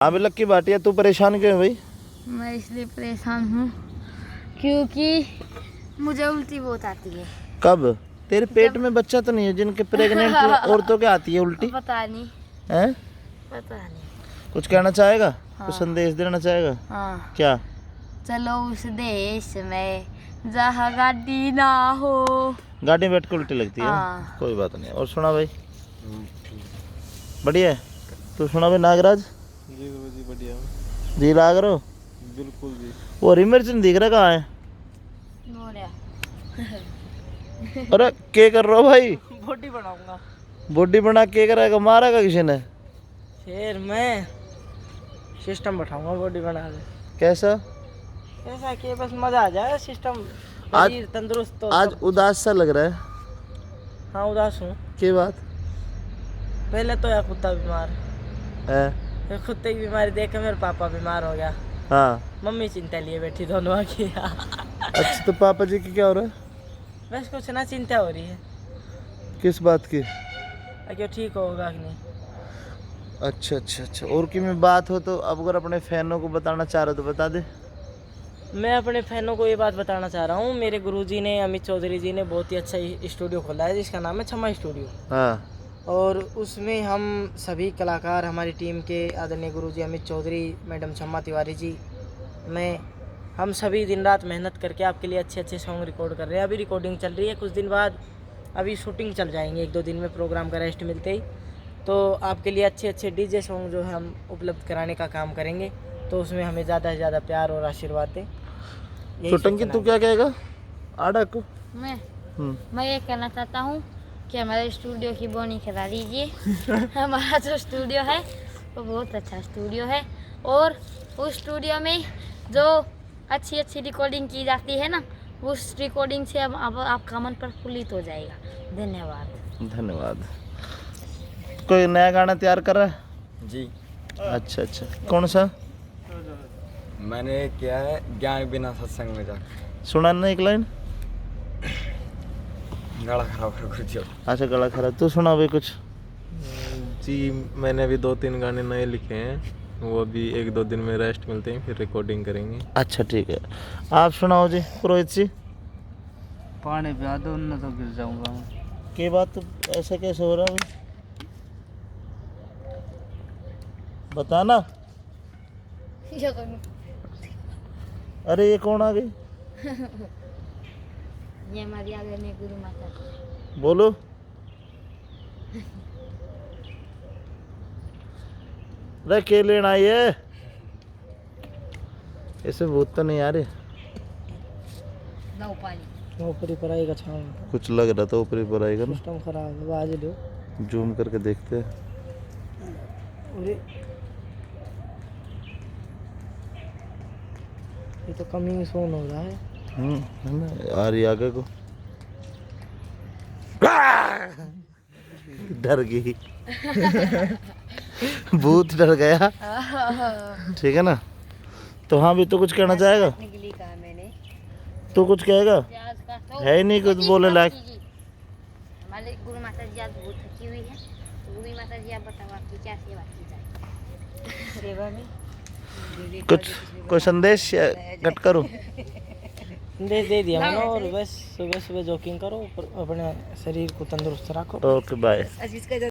हाँ भी लक्की भाटिया, तू परेशान क्यों है भाई? मैं इसलिए परेशान हूँ क्योंकि मुझे उल्टी बहुत आती है। कब? तेरे पेट में बच्चा तो नहीं है जिनके प्रेग्नेंट औरतों के आती है उल्टी? पता नहीं। हैं? पता नहीं। कुछ कहना चाहेगा? हाँ। कुछ संदेश देना चाहेगा? हाँ। क्या? चलो उस देश में जहाँ गाड़ी ना हो। गाड़ी में बैठ के उल्टी लगती है? हाँ। कोई बात नहीं। और सुना भाई? बढ़िया है। तू सुना भाई नागराज? जी बढ़िया। जी लाग रहे हो? बिल्कुल जी। वो हरी मिर्च नहीं दिख रहा, कहाँ है? अरे क्या कर रहे हो भाई? बॉडी बनाऊंगा। बॉडी बना के करेगा? मारेगा किसी ने? फिर मैं सिस्टम बैठाऊंगा बॉडी बना के। कैसा? ऐसा कि बस मजा आ जाए, सिस्टम आज शरीर तंदुरुस्त तो आज उदास सा लग रहा है। हाँ उदास हूँ। क्या बात पहले तो यार कुत्ता बीमार है? फिर कुत्ते की बीमारी देख के मेरे पापा बीमार हो गया। हाँ। मम्मी चिंता लिए बैठी दोनों की। अच्छा तो पापा जी की क्या हो रहा है? बस कुछ ना चिंता हो रही है किस बात की? कि ठीक होगा कि नहीं। अच्छा अच्छा अच्छा। और की में बात हो तो अब अगर अपने फैनों को बताना चाह रहे हो तो बता दे। मैं अपने फैनों को ये बात बताना चाह रहा हूँ, मेरे गुरुजी ने, अमित चौधरी जी ने बहुत ही अच्छा स्टूडियो खोला है जिसका नाम है छम्मा स्टूडियो। हाँ। और उसमें हम सभी कलाकार, हमारी टीम के आदरणीय गुरुजी अमित चौधरी, मैडम छम्मा तिवारी जी, मैं, हम सभी दिन रात मेहनत करके आपके लिए अच्छे अच्छे सॉन्ग रिकॉर्ड कर रहे हैं। अभी रिकॉर्डिंग चल रही है, कुछ दिन बाद अभी शूटिंग चल जाएंगे, 1-2 दिन में प्रोग्राम का रेस्ट मिलते ही। तो आपके लिए अच्छे अच्छे डीजे सॉन्ग जो है हम उपलब्ध कराने का काम करेंगे। तो उसमें हमें ज़्यादा से ज़्यादा प्यार और आशीर्वाद दें। तो टंकी तू क्या कहेगा आड़ा को? मैं ये कहना चाहता हूँ कि हमारे स्टूडियो की बोनी करा दीजिए। हमारा जो स्टूडियो है वो बहुत अच्छा स्टूडियो है और उस स्टूडियो में जो अच्छी अच्छी रिकॉर्डिंग की जाती है ना, उस रिकॉर्डिंग से अब आपका मन प्रफुल्लित हो जाएगा। धन्यवाद। धन्यवाद। कोई नया गाना तैयार कर रहा है? जी। अच्छा अच्छा। कौन सा? मैंने किया है ज्ञान बिना सत्संग में जाकर। सुना ना एक लाइन? गला खराब कर कुछ। अच्छा गला खराब। तू सुना भाई कुछ? जी मैंने अभी 2-3 गाने नए लिखे हैं, वो अभी 1-2 दिन में रेस्ट मिलते हैं, फिर रिकॉर्डिंग करेंगे। अच्छा ठीक है। आप सुनाओ जी पुरोहित जी। पानी पिया दो न तो गिर जाऊंगा। क्या बात? तो ऐसा कैसे हो रहा है? बताना। अरे ये कौन आ गई? ये हमारी आदरणीय गुरु माता। बोलो। अरे के लेना आई है? ऐसे भूत तो नहीं आ रहे? ऊपरी पर आएगा छाव। कुछ लग रहा था ऊपरी पर आएगा ना। सिस्टम खराब है, आवाज लो। जूम करके देखते हैं। ये तो कमिंग सोन हो रहा है। है ना? आ रही आगे को। डर गई। भूत डर गया। ठीक है ना? तो हाँ भी तो कुछ कहना चाहेगा? तू कुछ कहेगा? है ही नहीं कुछ बोलने लायक। हमारे गुरु माता जी आज बहुत थकी हुई है, तो गुरु माता जी आप बताओ आपकी क्या सेवा की जाए? सेवा में कुछ कोई संदेश कट करो। दे दिया मैंने। और बस सुबह सुबह जॉगिंग करो, अपने शरीर को तंदुरुस्त रखो। Okay bye.